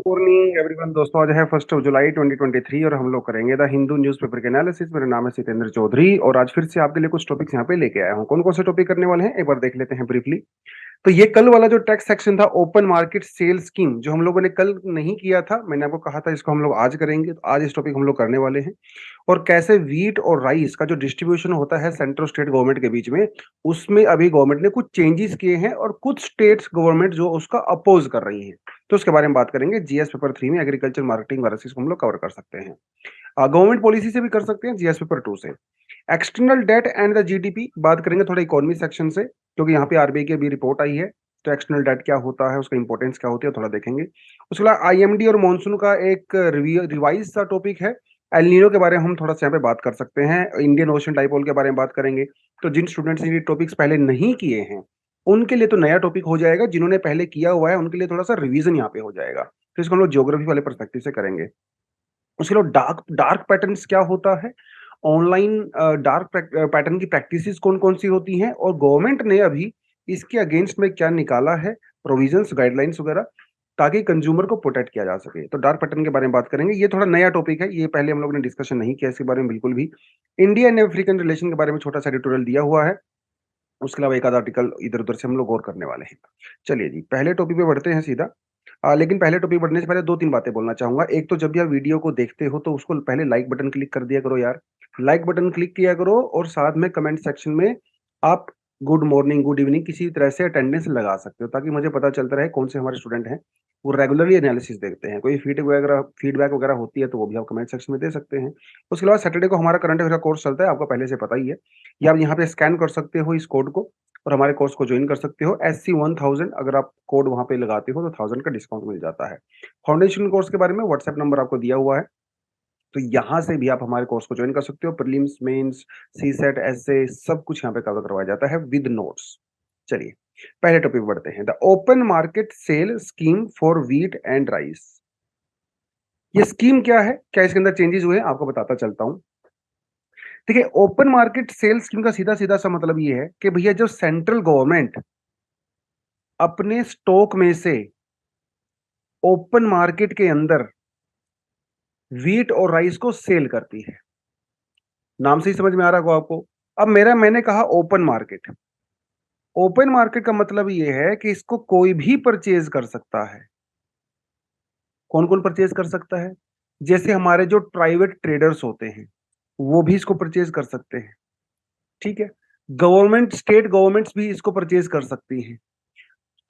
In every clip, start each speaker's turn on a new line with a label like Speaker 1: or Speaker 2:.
Speaker 1: Morning everyone. दोस्तों, आज है 1 जुलाई 2023 और हम लोग करेंगे द हिंदू न्यूज़पेपर के एनालिसिस। मेरा नाम है सितेंद्र चौधरी और आज फिर से आपके लिए कुछ टॉपिक्स यहाँ पे लेके आया हूँ। कौन कौन से टॉपिक करने वाले हैं एक बार देख लेते हैं ब्रीफली। तो ये कल वाला जो टैक्स सेक्शन था, ओपन मार्केट सेल स्कीम, जो हम लोगों ने कल नहीं किया था, मैंने आपको कहा था इसको हम लोग आज करेंगे। तो आज इस टॉपिक हम लोग करने वाले हैं। और कैसे व्हीट और राइस का जो डिस्ट्रीब्यूशन होता है सेंट्रल स्टेट गवर्नमेंट के बीच में, उसमें अभी गवर्नमेंट ने कुछ चेंजेस किए हैं और कुछ स्टेट्स गवर्नमेंट जो उसका अपोज कर रही है। तो उसके बारे में बात करेंगे। जीएस पेपर 3 में एग्रीकल्चर मार्केटिंग एनालिसिस को हम लोग कवर कर सकते हैं। गवर्नमेंट पॉलिसी से भी कर सकते हैं, जीएस पेपर 2 से। External debt and the GDP बात करेंगे थोड़ा इकोनॉमी सेक्शन से, क्योंकि यहाँ पे आरबीआई की भी रिपोर्ट आई है। तो एक्सटर्नल डेट क्या होता है, उसका इंपॉर्टेंस क्या होती है, थोड़ा देखेंगे। उसके बाद आईएमडी और मॉनसून का एक रिवाइज सा टॉपिक है। एल नीनो के बारे में हम थोड़ा सा यहाँ पे बात कर सकते हैं। इंडियन ओशन डाइपोल के बारे में बात करेंगे। तो जिन स्टूडेंट्स ने ये टॉपिक्स पहले नहीं किए हैं उनके लिए तो नया टॉपिक हो जाएगा, जिन्होंने पहले किया हुआ है उनके लिए थोड़ा सा रिवीजन यहाँ पे हो जाएगा। तो इसको हम लोग ज्योग्राफी वाले पर्सपेक्टिव से करेंगे। उसके बाद डार्क डार्क पैटर्न्स क्या होता है, ऑनलाइन डार्क पैटर्न की प्रैक्टिसेस कौन कौन सी होती हैं, और गवर्नमेंट ने अभी इसके अगेंस्ट में क्या निकाला है, प्रोविजंस गाइडलाइंस वगैरह, ताकि कंज्यूमर को प्रोटेक्ट किया जा सके। तो डार्क पैटर्न के बारे में बात करेंगे। ये थोड़ा नया टॉपिक है, ये पहले हम लोग ने डिस्कशन नहीं किया इसके बारे में बिल्कुल भी। इंडिया एंड अफ्रीकन रिलेशन के बारे में छोटा सा एडिटोरियल दिया हुआ है। उसके अलावा एक आधा आर्टिकल इधर उधर से हम लोग गौर करने वाले हैं। चलिए जी, पहले टॉपिक पे बढ़ते हैं सीधा। लेकिन पहले टॉपिक बढ़ने से पहले दो तीन बातें बोलना चाहूंगा। एक तो जब भी आप वीडियो को देखते हो तो उसको पहले लाइक बटन क्लिक कर दिया करो यार। लाइक बटन क्लिक किया करो और साथ में कमेंट सेक्शन में आप गुड मॉर्निंग, गुड इवनिंग किसी तरह से अटेंडेंस लगा सकते हो, ताकि मुझे पता चलता रहे कौन से हमारे स्टूडेंट हैं वो रेगुलरली एनालिसिस देखते हैं। कोई फीडबैक वगैरह होती है तो वो भी आप कमेंट सेक्शन में दे सकते हैं। उसके अलावा सैटरडे को हमारा करंट अफेयर का कोर्स चलता है, आपको पहले से पता ही है। या आप यहाँ पे स्कैन कर सकते हो इस कोड को और हमारे कोर्स को ज्वाइन कर सकते हो। SC1000 अगर आप कोड वहां पे लगाते हो तो 1000 का डिस्काउंट मिल जाता है। फाउंडेशन कोर्स के बारे में व्हाट्सएप नंबर आपको दिया हुआ है, तो यहाँ से भी आप हमारे कोर्स को ज्वाइन कर सकते हो। प्रीलिम्स, मेंस, सीसेट, एसए सब कुछ यहाँ पे कवर करवाया जाता है विद नोट्स। चलिए पहले टॉपिक बढ़ते हैं। The open market sale scheme for wheat and rice. ये स्कीम क्या है, क्या इसके अंदर चेंजेस हुए हैं, आपको बताता चलता हूँ। देखिए, ओपन मार्केट सेल स्कीम का सीधा सीधा सा मतलब ये है कि भैया जो सेंट्रल गवर्नमेंट अपने स्टॉक में से ओपन मार्केट के अंदर व्हीट और राइस को सेल करती है। नाम से ही समझ में आ रहा होगा आपको। अब मैंने कहा ओपन मार्केट। ओपन मार्केट का मतलब ये है कि इसको कोई भी परचेज कर सकता है। कौन कौन परचेज कर सकता है? जैसे हमारे जो प्राइवेट ट्रेडर्स होते हैं वो भी इसको परचेज कर सकते हैं। ठीक है। गवर्नमेंट, स्टेट गवर्नमेंट्स भी इसको परचेज कर सकती हैं।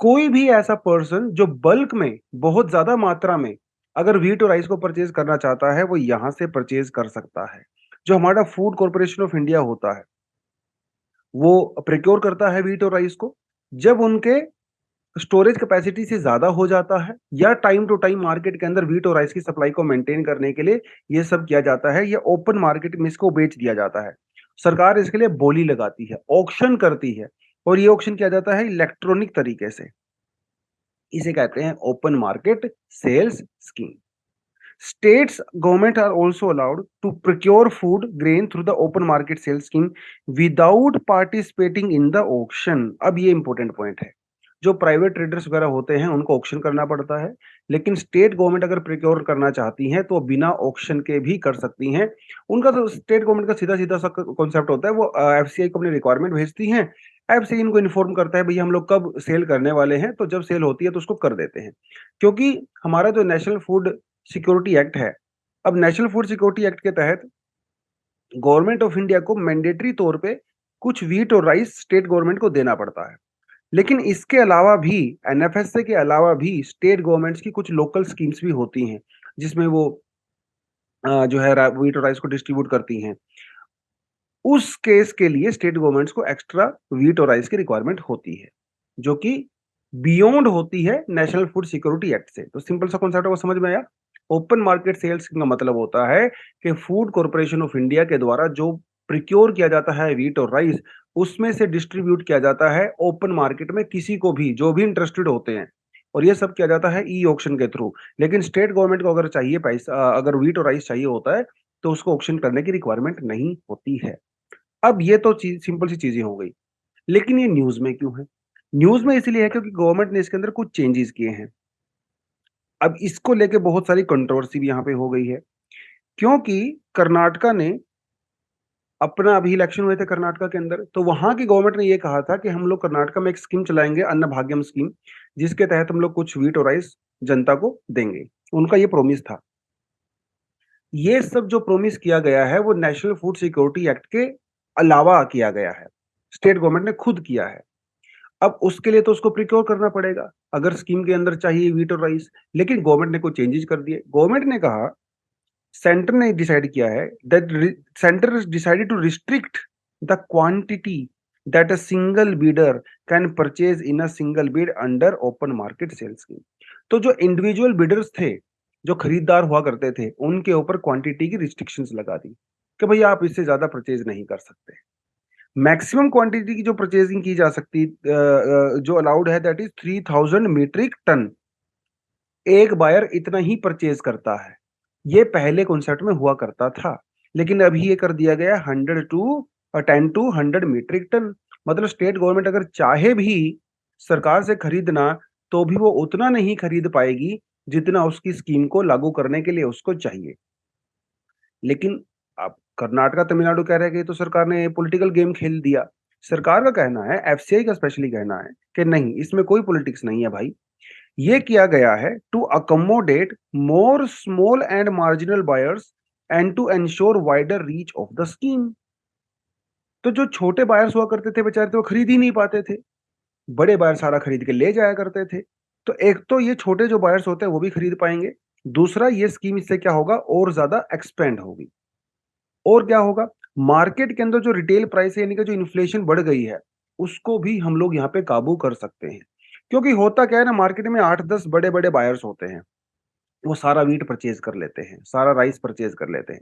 Speaker 1: कोई भी ऐसा पर्सन जो बल्क में, बहुत ज्यादा मात्रा में अगर व्हीट और राइस को परचेज करना चाहता है वो यहां से परचेज कर सकता है। जो हमारा फूड कॉर्पोरेशन ऑफ इंडिया होता है वो प्रिक्योर करता है व्हीट और राइस को। जब उनके स्टोरेज कैपेसिटी से ज्यादा हो जाता है या टाइम टू टाइम मार्केट के अंदर व्हीट और राइस की सप्लाई को मेंटेन करने के लिए ये सब किया जाता है, या ओपन मार्केट में इसको बेच दिया जाता है। सरकार इसके लिए बोली लगाती है, ऑक्शन करती है, और ये ऑक्शन किया जाता है इलेक्ट्रॉनिक तरीके से। इसे कहते हैं open market sales scheme. States government are also allowed to procure food grain through the open market sales scheme without participating in the auction। अब ये इंपॉर्टेंट पॉइंट है। जो प्राइवेट ट्रेडर्स वगैरह होते हैं उनको ऑक्शन करना पड़ता है, लेकिन स्टेट गवर्नमेंट अगर प्रिक्योर करना चाहती हैं तो बिना ऑक्शन के भी कर सकती हैं। उनका तो स्टेट गवर्नमेंट का सीधा सीधा सा कॉन्सेप्ट होता है, वो एफसीआई को अपनी रिक्वायरमेंट भेजती हैं। एफसीआई इनको इन्फॉर्म करता है भैया हम लोग कब सेल करने वाले हैं, तो जब सेल होती है तो उसको कर देते हैं। क्योंकि हमारा जो नेशनल फूड सिक्योरिटी एक्ट है, अब नेशनल फूड सिक्योरिटी एक्ट के तहत गवर्नमेंट ऑफ इंडिया को मैंडेटरी तौर पे कुछ व्हीट और राइस स्टेट गवर्नमेंट को देना पड़ता है। लेकिन इसके अलावा भी, एनएफएसए के अलावा भी स्टेट गवर्नमेंट्स की कुछ लोकल स्कीम्स भी होती हैं जिसमें वो जो है व्हीट और राइस को डिस्ट्रीब्यूट करती हैं। उस केस के लिए स्टेट गवर्नमेंट्स को एक्स्ट्रा व्हीट और राइस की रिक्वायरमेंट होती है, जो कि बियॉन्ड होती है नेशनल फूड सिक्योरिटी एक्ट से। तो सिंपल सा कॉन्सेप्ट को समझ में आया। ओपन मार्केट सेल्स का मतलब होता है कि फूड कॉर्पोरेशन ऑफ इंडिया के द्वारा जो प्रिक्योर किया जाता है व्हीट और राइस, उसमें से डिस्ट्रीब्यूट किया जाता है ओपन मार्केट में किसी को भी जो भी इंटरेस्टेड होते हैं। और ये सब किया जाता है ई ऑक्शन के थ्रू। लेकिन स्टेट गवर्नमेंट को अगर चाहिए पैसा, अगर व्हीट और राइस चाहिए होता है तो उसको ऑक्शन करने की रिक्वायरमेंट नहीं होती है। अब ये तो चीज, सिंपल सी चीजें हो गई। लेकिन ये न्यूज में क्यों है? न्यूज में इसलिए है क्योंकि गवर्नमेंट ने इसके अंदर कुछ चेंजेस किए हैं। अब इसको लेके बहुत सारी कंट्रोवर्सी भी यहाँ पे हो गई है, क्योंकि कर्नाटका ने अपना अभी इलेक्शन हुए थे कर्नाटका के अंदर, तो वहाँ की गवर्नमेंट ने ये कहा था कि हम लोग कर्नाटका में एक स्कीम चलाएँगे, अन्न भाग्यम स्कीम, जिसके तहत हम लोग कुछ व्हीट और राइस जनता को देंगे। उनका ये प्रॉमिस था। ये सब जो प्रॉमिस किया गया है, वो नेशनल फूड सिक्योरिटी एक्ट के अलावा किया गया है। स्टेट गवर्नमेंट ने खुद किया है। अब उसके लिए तो उसको प्रिक्योर करना पड़ेगा, अगर स्कीम के अंदर चाहिए व्हीट और राइस, लेकिन गवर्नमेंट ने कुछ चेंजेस कर दिए। गवर्नमेंट ने कहा, सेंटर ने डिसाइड किया है that centre has decided to restrict the quantity that a single bidder can purchase in a single bid under open market sales scheme। तो जो इंडिविजुअल बिडर्स थे, जो खरीदार हुआ करते थे, उनके ऊपर क्वांटिटी की रिस्ट्रिक्शंस लगा दी कि भैया आप इससे ज्यादा परचेज नहीं कर सकते। मैक्सिमम क्वांटिटी की जो परचेजिंग की जा सकती जो अलाउड है दैट इज 3000 मीट्रिक टन। एक बायर इतना ही परचेज करता है। ये पहले कॉन्सेप्ट में हुआ करता था, लेकिन अभी ये कर दिया गया 100 टू 10 टू 100 मीट्रिक टन। मतलब स्टेट गवर्नमेंट अगर चाहे भी सरकार से खरीदना, तो भी वो उतना नहीं खरीद पाएगी जितना उसकी स्कीम को लागू करने के लिए उसको चाहिए। लेकिन अब कर्नाटका, तमिलनाडु कह रहे हैं कि ये तो सरकार ने पॉलिटिकल गेम खेल दिया। सरकार का कहना है, एफसीआई का स्पेशली कहना है कि नहीं, इसमें कोई पॉलिटिक्स नहीं है भाई। ये किया गया है to accommodate more small and marginal buyers and to ensure wider reach of the scheme. तो जो छोटे बायर्स हुआ करते थे बेचारे, तो वो खरीद ही नहीं पाते थे। बड़े बायर सारा खरीद के ले जाया करते थे। तो एक तो ये छोटे जो बायर्स होते हैं वो भी खरीद पाएंगे। दूसरा, ये स्कीम इससे क्या होगा, और ज्यादा एक्सपेंड होगी। और क्या होगा, मार्केट के अंदर जो रिटेल प्राइस है, यानी कि जो इन्फ्लेशन बढ़ गई है, उसको भी हम लोग यहाँ पे काबू कर सकते हैं। क्योंकि होता क्या है ना, मार्केट में 8-10 बड़े बड़े बायर्स होते हैं। वो सारा व्हीट परचेज कर लेते हैं, सारा राइस परचेज कर लेते हैं।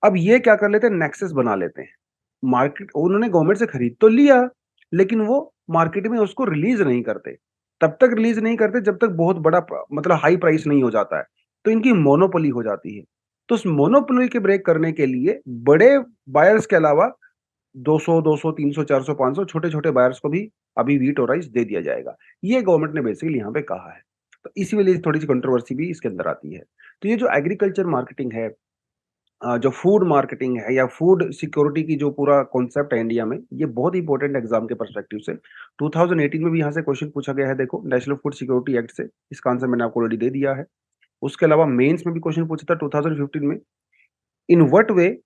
Speaker 1: अब ये क्या कर लेते हैं, नेक्सस बना लेते हैं। मार्केट उन्होंने गवर्नमेंट से खरीद तो लिया, लेकिन वो मार्केट में उसको रिलीज नहीं करते। तब तक रिलीज नहीं करते जब तक बहुत बड़ा मतलब हाई प्राइस नहीं हो जाता है। तो इनकी मोनोपोली हो जाती है। तो उस मोनोपोली के ब्रेक करने के लिए बड़े बायर्स के अलावा 200, 200, 300, 400, 500 छोटे-छोटे बायर्स को भी अभी व्हीट और राइस दे दिया जाएगा। ये गवर्नमेंट ने बेसिकली यहाँ पे कहा है। तो इसी वजह से थोड़ी-सी कंट्रोवर्सी भी इसके अंदर आती है। तो ये जो एग्रीकल्चर मार्केटिंग है, जो फूड मार्केटिंग है या फूड सिक्योरिटी की जो पूरा कॉन्सेप्ट है इंडिया में, ये बहुत इंपॉर्टेंट एग्जाम के पर्सपेक्टिव से। 2018 में भी यहाँ से क्वेश्चन पूछा गया है, देखो नेशनल फूड सिक्योरिटी एक्ट से। इसका आंसर मैंने आपको ऑलरेडी दे दिया है। उसके अलावा मेंस में भी क्वेश्चन पूछा था 2015 में, in what way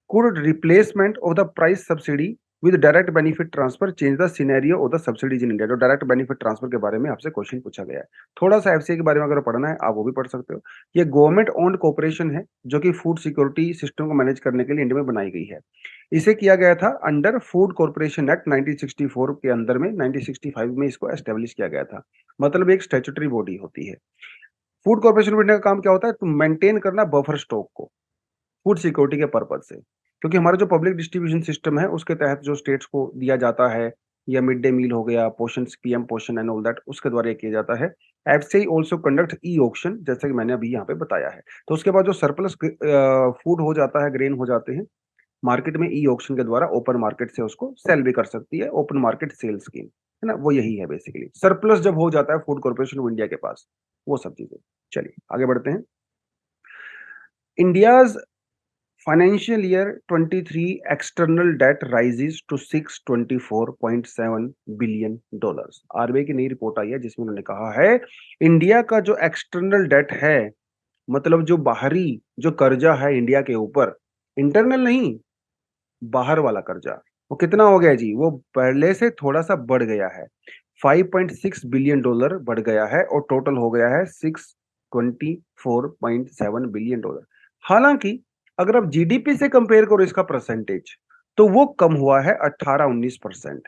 Speaker 1: could replacement of the price subsidy with direct benefit transfer change the scenario of the subsidies in India। जो डायरेक्ट बेनिफिट ट्रांसफर के बारे में आपसे क्वेश्चन पूछा गया है। थोड़ा सा एफसीआई के बारे में अगर पढ़ना है, आप वो भी पढ़ सकते हो। ये गवर्नमेंट ओन्ड कॉर्पोरेशन है, जो कि फूड सिक्योरिटी सिस्टम को मैनेज करने के लिए इंडिया में बनाई गई है। इसे किया गया था अंडर फूड कॉर्पोरेशन एक्ट 1964 के अंदर में। 1965 में इसको एस्टेब्लिश किया गया था। मतलब एक स्टैट्यूटरी बॉडी होती है। फूड कॉर्पोरेशन ऑफ इंडिया का काम क्या होता है, तो मेंटेन करना बफर स्टॉक को फूड सिक्योरिटी के पर्पज से। क्योंकि हमारा जो पब्लिक डिस्ट्रीब्यूशन सिस्टम है, उसके तहत जो स्टेट्स को दिया जाता है, या मिड डे मील हो गया, पोषण, पीएम पोषण एंड ऑल दैट, उसके द्वारा ये किया जाता है। FCI also conduct e auction, जैसे कि मैंने अभी यहाँ पे बताया है। तो उसके बाद जो सरप्लस फूड हो जाता है, ग्रेन हो जाते हैं, मार्केट में ई ऑक्शन के द्वारा ओपन मार्केट से उसको सेल भी कर सकती है। ओपन मार्केट सेल स्कीम है ना, वो यही है बेसिकली। सरप्लस जब हो जाता है फूड कॉर्पोरेशन ऑफ इंडिया के पास, वो सब चीजें। चलिए आगे बढ़ते हैं। India Financial year 23 external debt rises to 624.7 billion dollars. RBI की नई रिपोर्ट आई है जिसमें उन्होंने कहा है, इंडिया का जो एक्सटर्नल डेट है, मतलब जो बाहरी जो कर्जा है इंडिया के ऊपर, इंटरनल नहीं, बाहर वाला कर्जा, वो कितना हो गया जी, वो पहले से थोड़ा सा बढ़ गया है। 5.6 बिलियन डॉलर बढ़ गया है और टोटल हो गया है 624.7 बिलियन डॉलर। हालांकि अगर आप जीडीपी से कंपेयर करो इसका परसेंटेज, तो वो कम हुआ है 18-19%।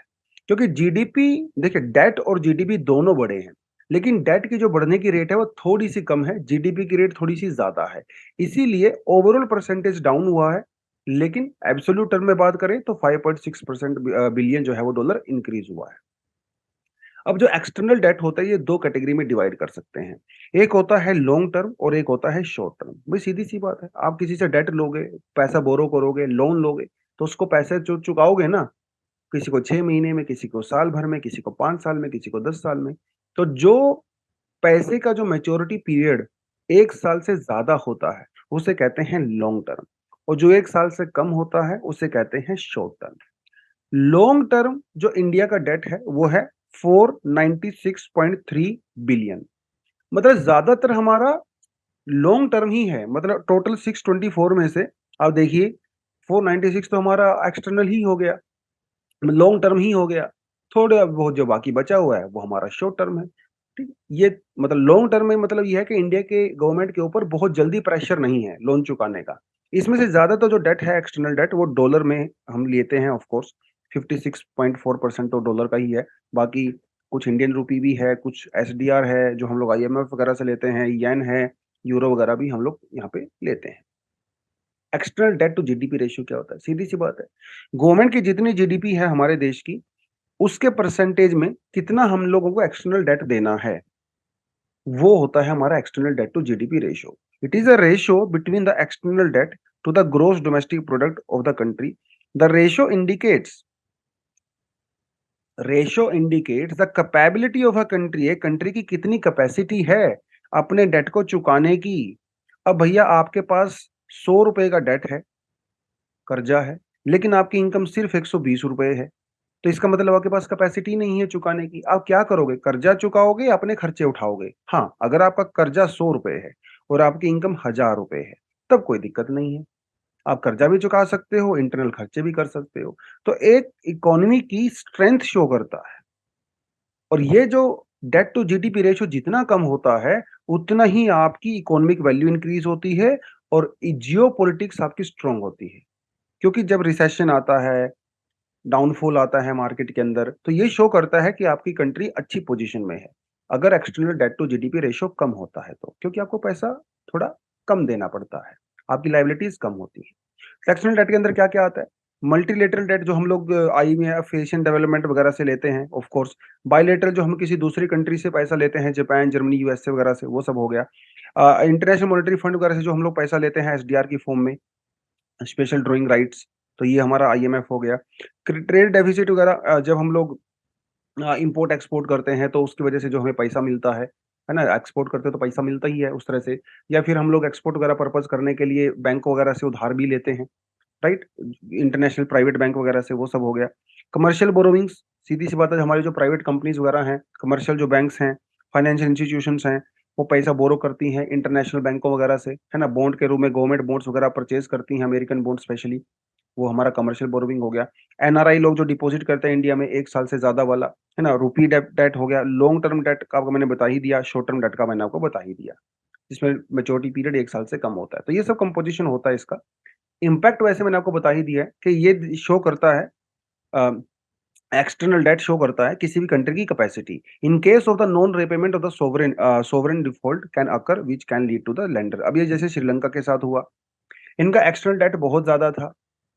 Speaker 1: क्योंकि जीडीपी, देखिए डेट और जीडीपी दोनों बड़े हैं, लेकिन डेट की जो बढ़ने की रेट है वो थोड़ी सी कम है, जीडीपी की रेट थोड़ी सी ज्यादा है। इसीलिए ओवरऑल परसेंटेज डाउन हुआ है। लेकिन एब्सोल्यूट टर्म में बात करें तो 5.6% बिलियन जो है वो डॉलर इंक्रीज हुआ है। अब जो एक्सटर्नल डेट होता है, ये दो कैटेगरी में डिवाइड कर सकते हैं। एक होता है लॉन्ग टर्म और एक होता है शॉर्ट टर्म। भाई सीधी सी बात है, आप किसी से डेट लोगे, पैसा बोरो करोगे, लोन लोगे, तो उसको पैसे जो चुकाओगे ना, किसी को 6 महीने में, किसी को साल भर में, किसी को 5 साल में, किसी को 10 साल में। तो जो पैसे का जो मैच्योरिटी पीरियड 1 साल से ज़्यादा होता है, उसे कहते हैं लॉन्ग टर्म और जो 1 साल से कम होता है, उसे कहते हैं शॉर्ट टर्म। लॉन्ग टर्म जो इंडिया का डेट है, वो है 496.3 बिलियन। मतलब ज़्यादातर हमारा लॉन्ग टर्म ही है, मतलब टोटल 624 में से आप देखिए 496 तो हमारा एक्सटर्नल ही हो गया, लॉन्ग टर्म ही हो गया। थोड़ा बहुत जो बाकी बचा हुआ है वो हमारा शॉर्ट टर्म है। ठीक, ये मतलब लॉन्ग टर्म में मतलब ये है कि इंडिया के गवर्नमेंट के ऊपर बहुत जल्दी प्रेशर नहीं है लोन चुकाने का। इसमें से ज्यादातर जो डेट है एक्सटर्नल डेट वो डॉलर में हम लेते हैं ऑफ कोर्स। 56.4% तो डॉलर का ही है। बाकी कुछ इंडियन रूपी भी है, कुछ एसडीआर है जो हम लोग आईएमएफ वगैरह से लेते हैं, येन है, यूरो वगैरह भी हम लोग यहाँ पे लेते हैं। External debt to GDP ratio क्या होता है? सीधी सी बात है, गवर्नमेंट की जितनी जीडीपी है हमारे देश की, उसके परसेंटेज में कितना हम लोगों को एक्सटर्नल डेट देना है, वो होता है हमारा external debt to GDP ratio. It is a ratio between the external debt to the gross domestic product of the country. The ratio indicates the capability of a country. एक country की कितनी capacity है अपने date को चुकाने की। अब भैया आपके पास 100 रुपए का डेट है, कर्जा है, लेकिन आपकी इनकम सिर्फ 120 रुपए है, तो इसका मतलब आपके पास कैपेसिटी नहीं है चुकाने की। आप क्या करोगे? कर्जा चुकाओगे या अपने खर्चे उठाओगे? हाँ, अगर आपका कर्जा 100 रुपए है और आपकी इनकम 1000 रुपए है, तब कोई दिक्कत नहीं है, आप कर्जा भी चुका सकते हो, इंटरनल खर्चे भी कर सकते हो। तो एक इकोनॉमी की स्ट्रेंथ शो करता है। और ये जो डेट टू जीडीपी रेशियो जितना कम होता है, उतना ही आपकी इकोनॉमिक वैल्यू इंक्रीज होती है और जियो पॉलिटिक्स आपकी स्ट्रांग होती है। क्योंकि जब रिसेशन आता है, डाउनफॉल आता है मार्केट के अंदर, तो ये शो करता है कि आपकी कंट्री अच्छी पोजीशन में है। अगर external debt to GDP ratio कम होता है तो, क्योंकि आपको पैसा थोड़ा कम देना पड़ता है, आपकी लायबिलिटीज कम होती है। सेक्शनल डेट के अंदर क्या-क्या आता है? मल्टीलेटरल डेट जो हम लोग आईएमएफ, एशियन डेवलपमेंट वगैरह से लेते हैं ऑफ कोर्स। बायलैटरल जो हम किसी दूसरी कंट्री से पैसा लेते हैं, जापान, जर्मनी, यूएसए वगैरह से, वो सब हो गया। इंटरनेशनल मॉनेटरी फंड वगैरह से जो हम लोग पैसा लेते हैं एसडीआर की फॉर्म में, स्पेशल ड्राइंग राइट्स, तो ये हमारा आईएमएफ हो गया। ट्रेड डेफिसिट वगैरह जब हम लोग इंपोर्ट एक्सपोर्ट करते हैं तो उसकी वजह से जो हमें पैसा मिलता है ना? एक्सपोर्ट करते हैं तो पैसा मिलता ही है उस तरह से। या फिर हम लोग एक्सपोर्ट वगैरह पर्पज़ करने के लिए बैंक वगैरह से उधार भी लेते हैं, राइट? इंटरनेशनल प्राइवेट बैंक वगैरह से, वो सब हो गया। कमर्शियल बोरोविंग्स, सीधी-सी बात है, हमारी जो प्राइवेट कंपनीज़ वगैरह हैं, कमर्शियल जो बैंक्स हैं, फाइनेंशियल इंस्टीट्यूशंस हैं, वो पैसा बोरो करती हैं इंटरनेशनल बैंकों वगैरह से, है ना? बॉन्ड के रूप में गवर्नमेंट बॉन्ड्स वगैरह परचेज़ करती हैं, अमेरिकन बॉन्ड स्पेशली, वो हमारा कमर्शियल बोरोविंग हो गया। एनआरआई लोग जो डिपॉज़िट करते हैं इंडिया में 1 साल से ज़्यादा वाला, है ना? रुपी डेट डेट हो गया। लॉन्ग टर्म डेट का आपको मैंने बता ही दिया, शॉर्ट टर्म डेट का मैंने आपको बता ही दिया, जिसमें मैच्योरिटी पीरियड 1 साल से कम होता है। तो ये सब कंपोज़िशन होता है इसका। इम्पैक्ट वैसे मैंने आपको बता ही दिया है कि ये शो करता है, अ, एक्सटर्नल डेट शो करता है किसी भी कंट्री की capacity. In case of the non repayment of the sovereign default can occur which can lead to the lender. अब ये जैसे श्रीलंका के साथ हुआ, इनका एक्सटर्नल डेट बहुत ज़्यादा था,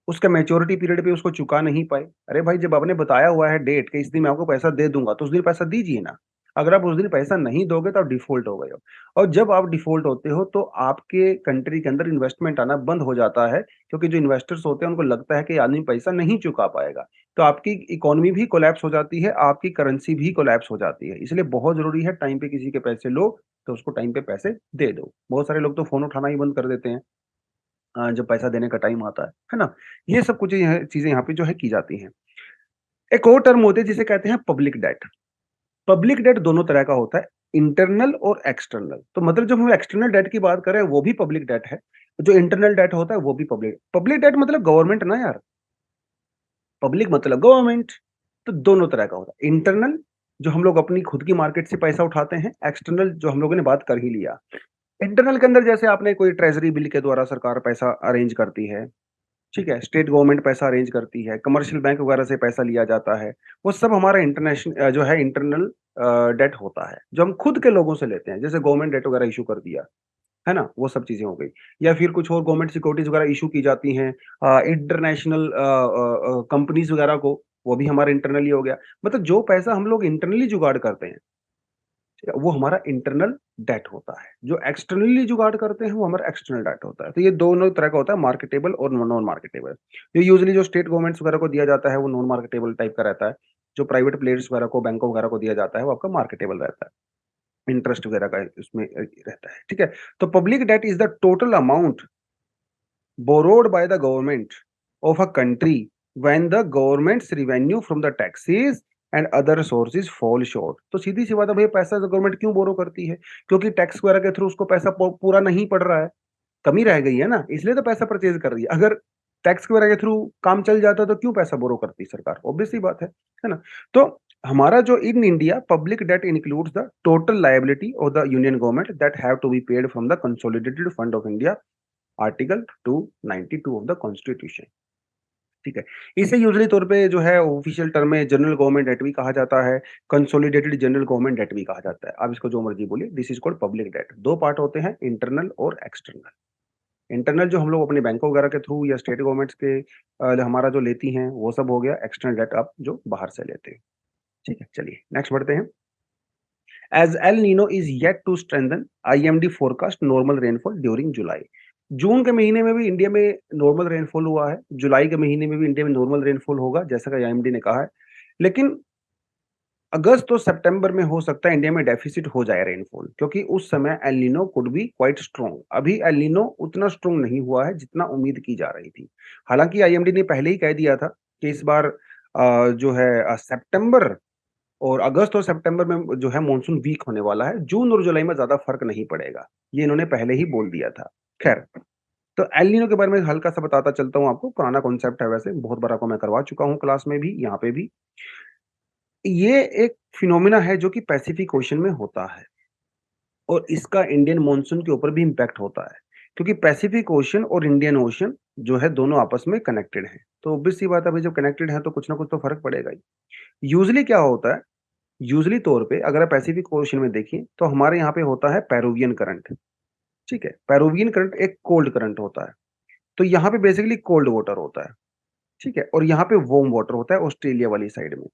Speaker 1: उसका मैच्योरिटी पीरियड पे उसको चुका नहीं पाए। अरे भाई, जब आपने बताया हुआ है डेट कि इस दिन मैं आपको पैसा दे दूँगा, तो उस दिन पैसा दीजिए ना। अगर आप उस दिन पैसा नहीं दोगे तो आप डिफ़ॉल्ट हो गए हो। और जब आप डिफ़ॉल्ट होते हो तो आपके कंट्री के अंदर इन्वेस्टमेंट आना बंद हो जाता है, क्योंकि जो इन्वेस्टर्स होते हैं उनको लगता है कि ये आदमी पैसा नहीं चुका पाएगा। तो आपकी इकोनॉमी भी कोलैप्स हो जाती है, आपकी करेंसी भी कोलैप्स हो जाती है। इसलिए बहुत ज़रूरी है टाइम पे किसी के पैसे लो, तो उसको टाइम पे पैसे दे दो। बहुत सारे लोग तो फ़ोन उठाना ही बंद कर देते हैं। जब पैसा देने का टाइम आता है ना? ये सब कुछ यह चीज़ें यहाँ पे जो है की जाती हैं। एक और टर्म होती है जिसे कहते हैं पब्लिक डेट। पब्लिक डेट दोनों तरह का होता है, इंटरनल और एक्सटर्नल। तो मतलब जब हम एक्सटर्नल डेट की बात कर रहे हैं वो भी पब्लिक डेट है, जो इंटरनल डेट होता है वो भी पब्लिक पब्लिक डेट मतलब गवर्नमेंट ना यार, पब्लिक मतलब गवर्नमेंट। तो दोनों तरह का होता है। इंटरनल जो हम लोग अपनी खुद की मार्केट से पैसा उठाते हैं, एक्सटर्नल जो हम लोगों ने बात कर ही लिया। इंटरनल के अंदर जैसे आपने कोई ट्रेज़री बिल के द्वारा सरकार पैसा अरेंज करती है, ठीक है? स्टेट गवर्नमेंट पैसा अरेंज करती है, कमर्शियल बैंक वगैरह से पैसा लिया जाता है। वो सब हमारा जो है इंटरनल डेट होता है, जो हम खुद के लोगों से लेते हैं। जैसे गवर्नमेंट डेट वगैरह इश्यू कर दिया, है ना? वो सब चीज़ें हो गई। या फिर कुछ और गवर्नमेंट सिक्योरिटीज़ वगैरह इश्यू की जाती हैं इंटरनेशनल कंपनीज़ वगैरह को, वो भी हमारा इंटरनल ही हो गया। मतलब जो पैसा हम लोग इंटरनली जुगाड़ करते हैं, ठीक है? वो हमारा इंटरनल डेट होता है। जो एक्सटर्नली जुगाड़ करते हैं वो हमारा एक्सटर्नल डेट होता है। तो ये दोनों तरह का होता है, मार्केटेबल और नॉन मार्केटेबल। ये यूजुअली जो स्टेट गवर्नमेंट्स वगैरह को दिया जाता है वो नॉन मार्केटेबल टाइप का रहता है। जो प्राइवेट प्लेयर्स वगैरह को, बैंकों वगैरह को दिया जाता है वो आपका मार्केटेबल रहता है। इंटरेस्ट वगैरह का उसमें रहता है, ठीक है? तो public that is the total amount borrowed by the government of a country when the government's revenue from the taxes and other sources fall short। तो सीधी सी बात है भैया, पैसा तो गवर्नमेंट क्यों बोरो करती है? क्योंकि टैक्स वगैरह के थ्रू उसको पैसा पूरा नहीं पड़ रहा है, कमी रह गई है ना, इसलिए तो पैसा परचेज कर रही है। अगर टैक्स वगैरह के थ्रू काम चल जाता तो क्यों पैसा बोरो करती सरकार? ऑब्वियस सी बात है ना? तो हमारा जो in India public debt includes the total liability of the union government that have to be paid from the consolidated fund of India, article 292 of the constitution. ठीक है, इसे यूजुअली तौर पे जो है ऑफिशियल टर्म में जनरल गवर्नमेंट डेट भी कहा जाता है, कंसोलिडेटेड जनरल गवर्नमेंट डेट भी कहा जाता है। आप इसको जो मर्जी बोलिए, this is called public debt. दो पार्ट होते हैं, इंटरनल और एक्सटर्नल। इंटरनल जो हम लोग अपने बैंकों वगैरह के थ्रू या स्टेट गवर्नमेंट्स के हमारा जो लेती हैं वो सब हो गया। एक्सटर्नल डेट आप जो बाहर से लेते हैं। ठीक है, चलिए नेक्स्ट बढ़ते हैं। As El Nino is yet to strengthen, IMD forecast normal rainfall during July। जून के महीने में भी इंडिया में नॉर्मल रेनफॉल हुआ है, जुलाई के महीने में भी इंडिया में नॉर्मल रेनफॉल होगा, जैसा कि आईएमडी ने कहा है। लेकिन अगस्त और सितंबर में हो सकता है इंडिया में डेफिसिट हो जाए रेनफॉल, क्योंकि उस समय El Nino could be quite strong. अभी एल नीनो उतना स्ट्रॉन्ग नहीं हुआ है जितना उम्मीद की जा रही थी। हालांकि आईएमडी ने पहले ही कह दिया था कि इस बार जो है सितंबर और अगस्त और सितंबर में जो है मानसून वीक होने वाला है, जून और जुलाई में ज़्यादा फ़र्क नहीं पड़ेगा। ये इन्होंने पहले ही बोल दिया था। ख़ैर, तो एल नीनो के बारे में हल्का-सा बताता चलता हूँ आपको, पुराना कॉन्सेप्ट है वैसे, बहुत बार आपको मैं करवा चुका हूँ क्लास में भी, यहाँ पे भी। ये एक फिनोमेना है जो कि पैसिफिक ओशन में होता है और इसका इंडियन मानसून के ऊपर भी इम्पैक्ट होता है, क्योंकि पैसिफिक ओशन और इंडियन ओशन जो है दोनों आपस में कनेक्टेड हैं। तो ऑब्वियस सी बात है भाई, जब कनेक्टेड हैं तो कुछ ना कुछ तो फ़र्क पड़ेगा ही। यूजुअली क्या होता है, यूजुअली तौर पे अगर आप पैसिफिक ओशन में देखें तो हमारे यहाँ पे होता है पेरुवियन करंट। ठीक है, पेरुवियन करंट एक कोल्ड करंट होता है। तो यहाँ पे बेसिकली कोल्ड वाटर होता है। ठीक है, और यहाँ पे वार्म वाटर होता है ऑस्ट्रेलिया वाली साइड में।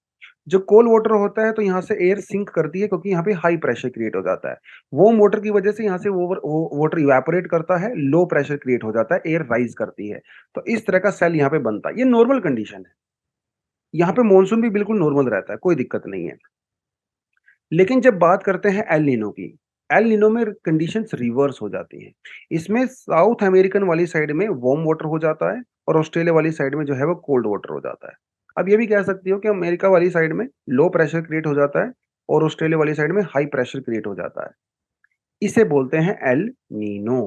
Speaker 1: जो कोल्ड वाटर होता है तो यहाँ से एयर सिंक करती है, क्योंकि यहाँ पे हाई प्रेशर क्रिएट हो जाता है। वार्म वाटर की वजह से यहाँ से वो वाटर इवेपोरेट करता है, लो प्रेशर क्रिएट हो जाता है, एयर राइज करती है। तो इस तरह का सेल यहाँ पे बनता है। ये नॉर्मल कंडीशन है। यहाँ पे मानसून भी बिल्कुल नॉर्मल रहता है, कोई दिक्कत नहीं है। लेकिन जब बात करते हैं एल नीनो की, एल नीनो में कंडीशंस रिवर्स हो जाती हैं। इसमें साउथ अमेरिकन वाली साइड में वार्म वाटर हो जाता है और ऑस्ट्रेलिया वाली साइड में जो है वो कोल्ड वाटर हो जाता है। अब ये भी कह सकती हो कि अमेरिका वाली साइड में लो प्रेशर क्रिएट हो जाता है और ऑस्ट्रेलिया वाली साइड में हाई प्रेशर क्रिएट हो जाता है। इसे बोलते हैं एल नीनो।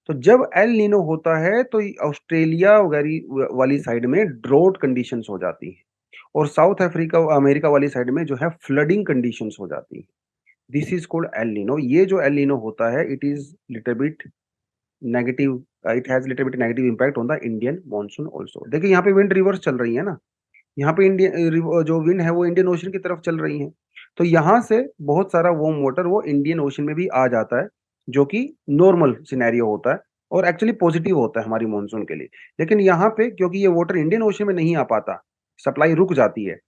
Speaker 1: तो जब एल नीनो होता है तो ऑस्ट्रेलिया वगैरह वाली साइड में ड्रॉट कंडीशंस हो जाती हैं और साउथ अफ्रीका अमेरिका वाली साइड में जो है फ्लडिंग कंडीशंस हो जाती हैं। This is called El Nino. ये जो एल नीनो होता है, it is little bit negative, it has little bit negative impact on the Indian monsoon also. देखिए यहाँ पे विंड रिवर्स चल रही है ना, यहाँ पे इंडियन जो विंड है वो इंडियन ओशन की तरफ चल रही है। तो यहाँ से बहुत सारा वार्म वाटर वो इंडियन ओशन में भी आ जाता है, जो कि नॉर्मल सिनेरियो होता है और एक्चुअली पॉजिटिव होता है हमारी मॉनसून के लिए। लेकिन यहाँ पे क्योंकि ये वाटर इंडियन ओशन में नहीं आ पाता, सप्लाई रुक जाती है,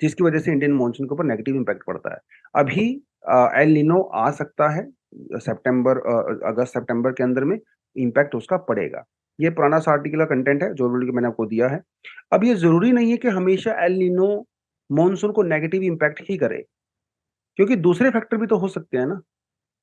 Speaker 1: जिसकी वजह से इंडियन मॉनसून के ऊपर नेगेटिव इम्पैक्ट पड़ता है। अभी एल नीनो आ सकता है अगस्त सितंबर के अंदर में इम्पैक्ट उसका पड़ेगा। ये पुराना सा आर्टिकल का कंटेंट है जो ऑलरेडी मैंने आपको दिया है। अब ये ज़रूरी नहीं है कि हमेशा एल नीनो मॉनसून को नेगेटिव इम्पैक्ट ही करे, क्योंकि दूसरे फैक्टर भी तो हो सकते हैं ना।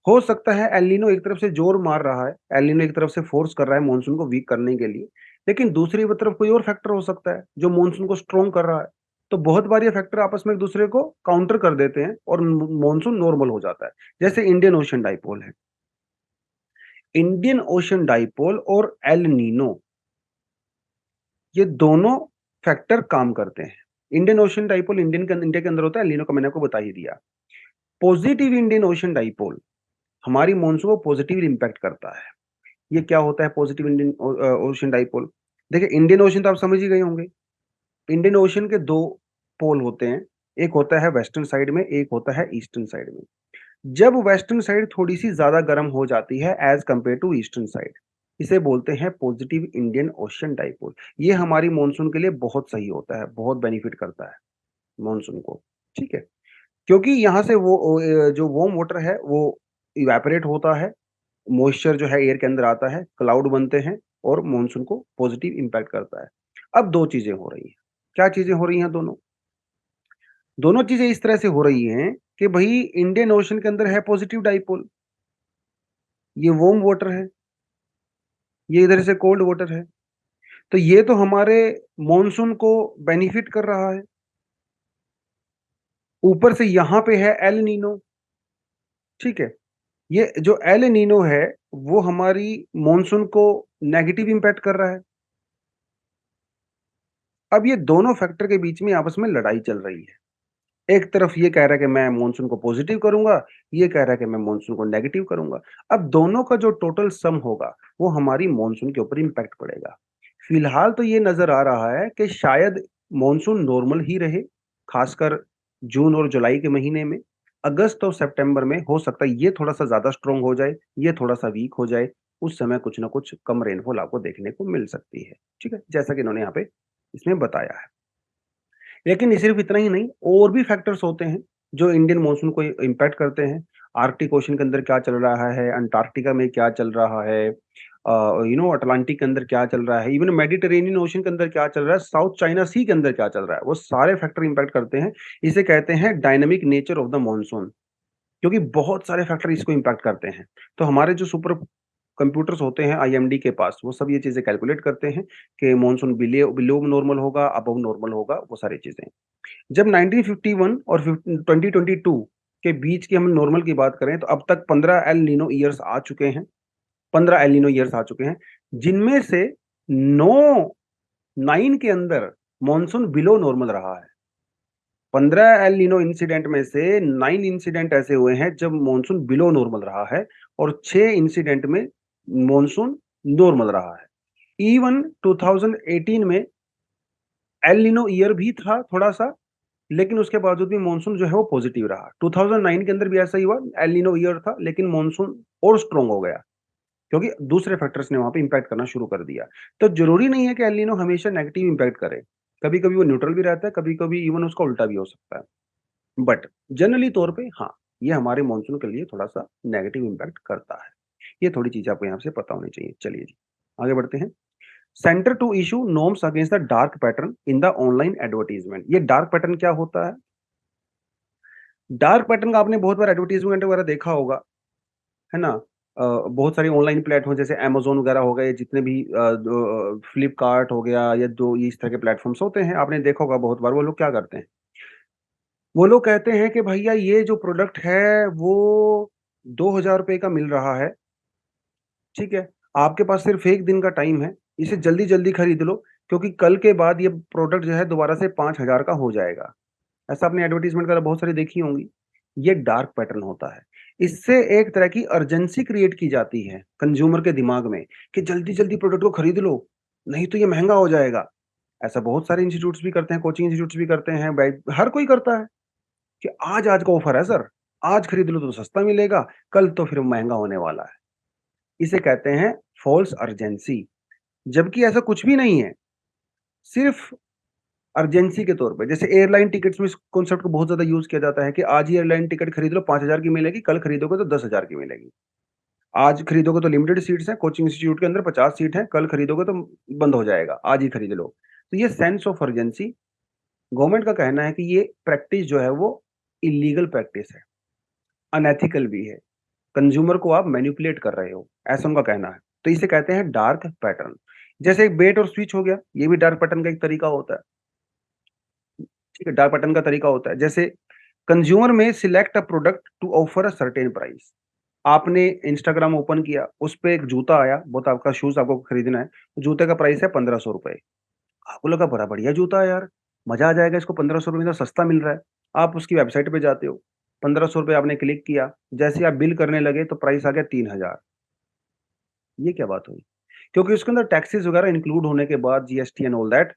Speaker 1: हो सकता है एल नीनो एक तरफ से जोर मार रहा है, एल नीनो एक तरफ से फोर्स कर रहा है मॉनसून को वीक करने के लिए, लेकिन दूसरी तरफ कोई और फैक्टर हो सकता है जो मॉनसून को स्ट्रॉन्ग कर रहा है। तो बहुत बार ये फैक्टर आपस में एक दूसरे को काउंटर कर देते हैं और मॉनसून नॉर्मल हो जाता है। जैसे इंडियन ओशन डाइपोल है। इंडियन ओशन डाइपोल और एल नीनो, ये दोनों फैक्टर काम करते हैं। इंडियन ओशन डाइपोल इंडिया के अंदर होता है, एल नीनो का मैंने आपको बता ही दिया। पॉजिटिव इंडियन ओशन डाइपोल हमारी मॉनसून को पॉजिटिव इम्पैक्ट करता है। ये क्या होता है पॉजिटिव इंडियन ओशन डाइपोल? देखिए, इंडियन ओशन तो आप समझ ही गए होंगे। इंडियन ओशन के 2 पोल होते हैं, एक होता है वेस्टर्न साइड में, एक होता है ईस्टर्न साइड में। जब वेस्टर्न साइड थोड़ी-सी ज़्यादा गर्म हो जाती है as compare to eastern side, इसे बोलते हैं पॉजिटिव इंडियन ओशन डाइपोल। ये हमारी मॉनसून के लिए बहुत सही होता है, बहुत बेनिफिट करता है मॉनसून को, ठीक है? क्योंकि यहाँ से जो वार्म वाटर है वो इवेपोरेट होता है, मॉइस्चर जो है एयर के अंदर आता है, क्लाउड बनते हैं और मॉनसून को पॉजिटिव इम्पैक्ट करता है। अब 2 चीज़ें हो रही हैं। क्या चीज़ें हो रही हैं दोनों? दोनों चीज़ें इस तरह से हो रही हैं कि भाई इंडियन ओशन के अंदर है पॉजिटिव डाइपोल, ये वार्म वाटर है, ये इधर से कोल्ड वाटर है, तो ये तो हमारे मॉनसून को बेनिफिट कर रहा है। ऊपर से यहां पे है एल नीनो, ठीक है, ये जो एल नीनो है वो हमारी मॉनसून को नेगेटिव इंपैक्ट कर रहा है। अब ये दोनों फैक्टर के बीच में आपस में लड़ाई चल रही है। एक तरफ ये कह रहा है कि मैं मॉनसून को पॉजिटिव करूंगा, ये कह रहा है कि मैं मॉनसून को नेगेटिव करूंगा। अब दोनों का जो टोटल सम होगा वो हमारी मॉनसून के ऊपर इंपैक्ट पड़ेगा। फिलहाल तो ये नजर आ रहा है कि शायद मॉनसून नॉर्मल ही रहे, खासकर जून और जुलाई के महीने में। अगस्त और सितंबर में हो सकता है ये थोड़ा सा ज्यादा स्ट्रांग हो जाए, ये थोड़ा सा वीक हो जाए। उस समय कुछ ना कुछ कम रेनफॉल आपको देखने को मिल सकती है, ठीक है, जैसा कि इन्होंने यहाँ पे इसमें बताया है। लेकिन ये सिर्फ इतना ही नहीं, और भी फैक्टर्स होते हैं जो इंडियन मॉनसून को इम्पैक्ट करते हैं। आर्कटिक ओशन के अंदर क्या चल रहा है, अंटार्कटिका में क्या चल रहा है, अटलांटिक के अंदर क्या चल रहा है, इवन मेडिटेरेनियन ओशन के अंदर क्या चल रहा है, साउथ चाइना सी के अंदर क्या चल रहा है, वो सारे फैक्टर इम्पैक्ट करते हैं। इसे कहते हैं dynamic nature of the monsoon, क्योंकि बहुत सारे फैक्टर इसको इम्पैक्ट करते हैं। तो हमारे जो सुपर कंप्यूटर्स होते हैं आईएमडी के पास, वो सब ये चीजें कैलकुलेट करते हैं कि मॉनसून बिलो बिलो नॉर्मल होगा, अबव नॉर्मल होगा, वो सारी चीजें। जब 1951 और 2022 के बीच की हम नॉर्मल की बात करें तो अब तक 15 एल नीनो ईयर्स आ चुके हैं, 15 एल नीनो ईयर्स आ चुके हैं, जिनमें से 9 के अंदर मॉनसून बिलो नॉर्मल रहा है। 15 एल नीनो इंसिडेंट में से 9 इंसिडेंट ऐसे हुए हैं जब मॉनसून बिलो नॉर्मल रहा है, और 6 इंसिडेंट में मॉनसून नॉर्मल रहा है। इवन 2018 में एल नीनो ईयर भी था थोड़ा सा, लेकिन उसके बावजूद भी मॉनसून जो है वो पॉजिटिव रहा। 2009 के अंदर भी ऐसा ही हुआ, एल नीनो ईयर था लेकिन मॉनसून और स्ट्रांग हो गया, क्योंकि दूसरे फैक्टर्स ने वहां पे इंपैक्ट करना शुरू कर दिया। तो जरूरी नहीं है कि एल नीनो हमेशा नेगेटिव इंपैक्ट करे, कभी कभी वो न्यूट्रल भी रहता है, कभी कभी इवन उसका उल्टा भी हो सकता है। बट जनरली तौर पे हाँ, ये हमारे मॉनसून के लिए थोड़ा सा नेगेटिव इंपैक्ट करता है। ये थोड़ी चीज आपको यहाँ से पता होनी चाहिए। चलिए जी, आगे बढ़ते हैं। Centre to issue norms against the dark pattern in the online advertisement. ये डार्क पैटर्न क्या होता है? डार्क पैटर्न का आपने बहुत बार एडवर्टाइजमेंट वगैरह देखा होगा, है ना? बहुत सारे ऑनलाइन प्लेटफॉर्म जैसे अमेज़न वगैरह हो गए, जितने भी फ्लिपकार्ट हो गया, या जो इस तरह के प्लेटफॉर्म्स होते हैं, आपने देखा होगा बहुत बार। वो लोग क्या करते हैं, वो लोग कहते हैं कि भैया ये जो प्रोडक्ट है वो 2000 रुपए का मिल रहा है, ठीक है, आपके पास सिर्फ एक दिन का टाइम है, इसे जल्दी जल्दी खरीद लो, क्योंकि कल के बाद ये प्रोडक्ट जो है दोबारा से 5000 का हो जाएगा। ऐसा आपने एडवर्टाइजमेंट वगैरह बहुत सारी देखी होंगी। ये डार्क पैटर्न होता है। इससे एक तरह की अर्जेंसी क्रिएट की जाती है कंज्यूमर के दिमाग में, कि जल्दी जल्दी प्रोडक्ट को खरीद लो, नहीं तो ये महंगा हो जाएगा। ऐसा बहुत सारे इंस्टीट्यूट्स भी करते हैं, कोचिंग इंस्टीट्यूट्स भी करते हैं, हर कोई करता है कि आज आज का ऑफर है सर, आज खरीद लो तो सस्ता मिलेगा, कल तो फिर महंगा होने वाला है। इसे कहते हैं फॉल्स अर्जेंसी, जबकि ऐसा कुछ भी नहीं है। सिर्फ अर्जेंसी के तौर पे, जैसे एयरलाइन टिकट्स में इस कॉन्सेप्ट को बहुत ज्यादा यूज किया जाता है कि आज ही एयरलाइन टिकट खरीद लो, 5000 की मिलेगी, कल खरीदोगे तो 10,000 की मिलेगी। आज खरीदोगे तो लिमिटेड सीट्स हैं, कोचिंग इंस्टीट्यूट के अंदर 50 सीट हैं, कल खरीदोगे तो बंद हो जाएगा, आज ही खरीद लो। तो ये सेंस ऑफ अर्जेंसी, गवर्नमेंट का कहना है कि ये प्रैक्टिस जो है वो इलीगल प्रैक्टिस है, अनएथिकल भी है, कंज्यूमर को आप मैनिपुलेट कर रहे हो, ऐसा उनका कहना है। तो इसे कहते हैं डार्क पैटर्न। जैसे एक बेट और स्विच हो गया, ये भी डार्क पैटर्न का एक तरीका होता है, ठीक है, डार्क पैटर्न का तरीका होता है। जैसे कंज्यूमर में select a product to offer a certain price. आपने इंस्टाग्राम ओपन किया, उस पे एक जूता आया, बहुत आपका शूज आपको खरीदना है, जूते का प्राइस है 1500 रुपए। आपको लगा बड़ा बढ़िया जूता है यार, मजा आ जाएगा, इसको 1500 रुपए में तो सस्ता मिल रहा है। आप उसकी वेबसाइट पे जाते हो, 1500 रुपए आपने क्लिक किया, जैसे ही आप बिल करने लगे तो प्राइस आ गया 3000। ये क्या बात हुई? क्योंकि उसके अंदर टैक्सेस वगैरह इंक्लूड होने के बाद जीएसटी एंड ऑल दैट,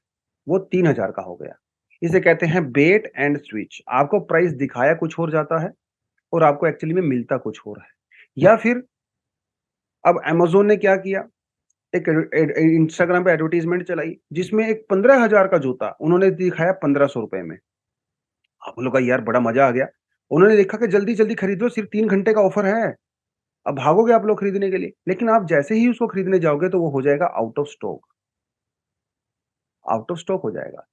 Speaker 1: वो 3000 का हो गया। इसे कहते हैं बेट एंड स्विच। आपको प्राइस दिखाया कुछ और जाता है और आपको एक्चुअली में मिलता कुछ और है। या फिर अब अमेज़न ने क्या किया, एक इंस्टाग्राम पे एडवर्टाइजमेंट चलाई जिसमें एक 15,000 का जूता उन्होंने दिखाया 1500 रुपए में। आप लोग का यार बड़ा मजा आ गया। उन्होंने देखा कि जल्दी जल्दी खरीदो, सिर्फ 3 घंटे का ऑफर है। अब भागोगे आप लोग खरीदने के लिए, लेकिन आप जैसे ही उसको खरीदने जाओगे तो वो हो जाएगा out of stock, out of stock हो जाएगा।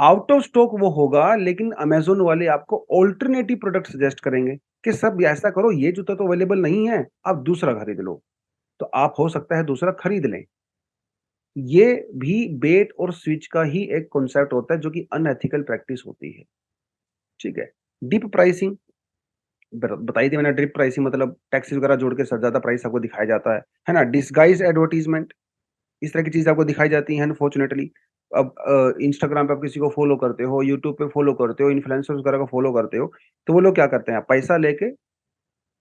Speaker 1: आउट ऑफ स्टॉक वो होगा, लेकिन अमेज़न वाले आपको अल्टरनेटिव प्रोडक्ट सजेस्ट करेंगे कि सब ऐसा करो, ये जूता तो अवेलेबल नहीं है, आप दूसरा खरीद लो। तो आप हो सकता है दूसरा खरीद लें। ये भी बेट और स्विच का ही एक कॉन्सेप्ट होता है जो कि अनएथिकल प्रैक्टिस होती है, ठीक है? डिप प्राइसिंग बता ही दिया मैंने। डिप प्राइसिंग मतलब टैक्सेस वगैरह जोड़ के ज़्यादा प्राइस आपको दिखाया जाता है ना? डिस्गाइज्ड एडवर्टाइज़मेंट, इस तरह की चीज़ें आपको दिखाई जाती हैं अनफॉर्चुनेटली। अब इंस्टाग्राम पे आप किसी को फ़ॉलो करते हो, यूट्यूब पे फ़ॉलो करते हो, इन्फ्लुएंसर्स वगैरह को फ़ॉलो करते हो, तो वो लोग क्या करते हैं, पैसा लेके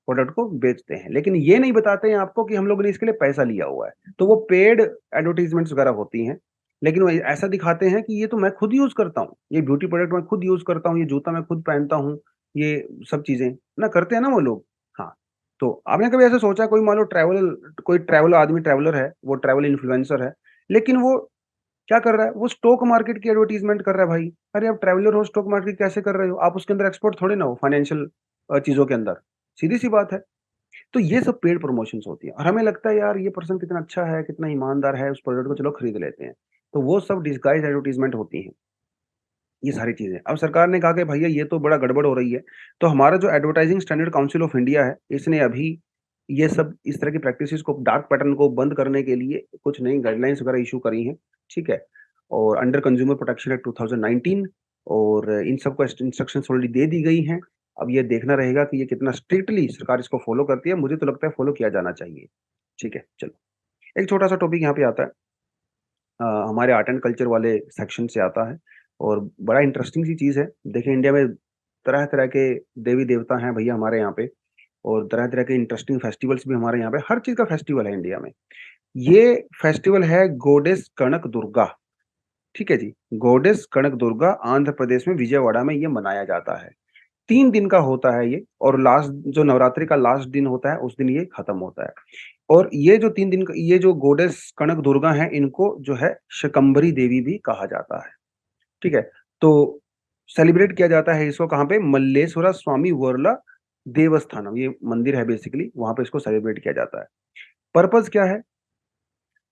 Speaker 1: प्रोडक्ट को बेचते हैं। लेकिन ये नहीं बताते हैं आपको कि हम लोगों ने इसके लिए पैसा लिया हुआ है। तो वो पेड एडवर्टाइज़मेंट्स वगैरह होती हैं, लेकिन वो ऐसा दिखाते हैं कि ये तो मैं खुद यूज़ करता हूँ, ये ब्यूटी प्रोडक्ट मैं खुद यूज़ करता हूँ, ये जूता मैं खुद पहनता हूँ, ये सब चीज़ें ना करते हैं ना वो लोग। हाँ, तो आपने कभी ऐसा सोचा कोई मान लो कोई ट्रैवल आदमी ट्रैवलर है, वो ट्रैवल इन्फ्लुएंसर है, लेकिन वो क्या कर रहा है, वो स्टॉक मार्केट की एडवर्टाइज़मेंट कर रहा है भाई। अरे आप ट्रैवलर हो, स्टॉक मार्केट कैसे कर रहे हो? आप उसके अंदर एक्सपर्ट थोड़ी ना हो फाइनेंशियल चीज़ों के अंदर, सीधी-सी बात है। तो ये सब पेड प्रमोशंस होती है और हमें लगता है यार ये पर्सन कितना अच्छा है, कितना ईमानदार है, उस प्रोडक्ट को चलो खरीद लेते हैं। तो वो सब डिस्गाइज्ड एडवर्टाइज़मेंट होती हैं, ये सारी चीज़ें। अब सरकार ने कहा कि भैया ये तो बड़ा गड़बड़ हो रही है, तो हमारा जो advertising standard council of India है, इसने अभी ये सब इस तरह की प्रैक्टिसेस को डार्क पैटर्न को बंद करने के लिए कुछ नई गाइडलाइंस वगैरह इश्यू करी हैं, ठीक है? और अंडर कंज्यूमर प्रोटेक्शन एक्ट 2019 और इन सबको इंस्ट्रक्शंस ऑलरेडी दे दी गई हैं। अब ये देखना रहेगा कि ये कितना स्ट्रिक्टली सरकार इसको फॉलो करती है, मुझे तो लगता है फॉलो किया जाना चाहिए। ठीक है, चलो। एक छोटा-सा टॉपिक यहाँ पे आता है हमारे आर्ट एंड कल्चर वाले सेक्शन से आता है और बड़ा इंटरेस्टिंग सी चीज़ है। देखिए इंडिया में तरह-तरह के देवी-देवता हैं भैया हमारे यहाँ पे और तरह-तरह के इंटरेस्टिंग फेस्टिवल्स भी हमारे यहाँ पे हर चीज़ का फेस्टिवल है इंडिया में। ये फेस्टिवल है गॉडेस कनक दुर्गा, ठीक है जी? गॉडेस कनक दुर्गा आंध्र प्रदेश में विजयवाड़ा में ये मनाया जाता है। 3 दिन का होता है ये और लास्ट जो नवरात्रि का लास्ट दिन होता है, उस दिन ये खत्म होता है। और ये जो 3 दिन का ये जो गॉडेस कनक दुर्गा हैं, इनको जो है शकंभरी देवी भी कहा जाता है, ठीक है? तो सेलिब्रेट किया जाता है इसको कहाँ पे? मल्लेश्वरा स्वामी वर्ला देवस्थानम, ये मंदिर है बेसिकली, वहाँ पे इसको सेलिब्रेट किया जाता है। पर्पज़ क्या है?